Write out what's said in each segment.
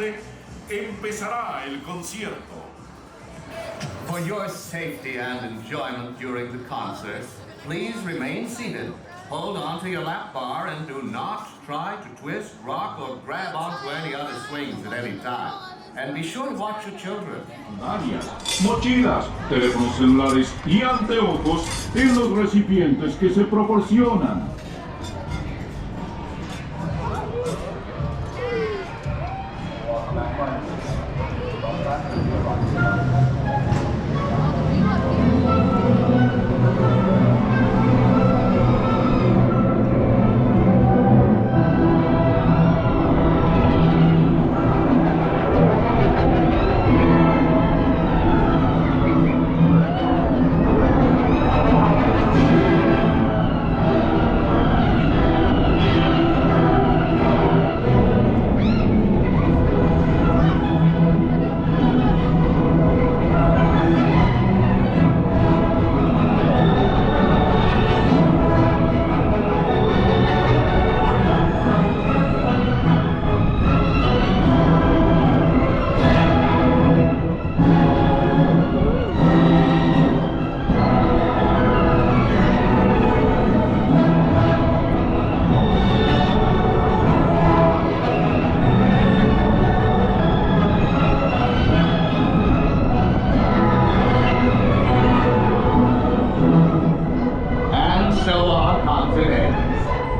tarde empezará el concierto. For your safety and enjoyment during the concert, please remain seated, hold on to your lap bar, and do not try to twist, rock, or grab onto any other swings at any time. And be sure to watch your children. Varias mochilas, teléfonos celulares y anteojos en los recipientes que se proporcionan.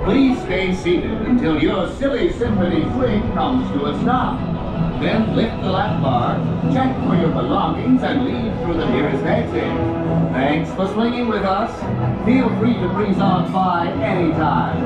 Please stay seated until your Silly Symphony Swing comes to a stop. Then lift the lap bar, check for your belongings, and leave through the nearest exit. Thanks for swinging with us. Feel free to breeze on by anytime.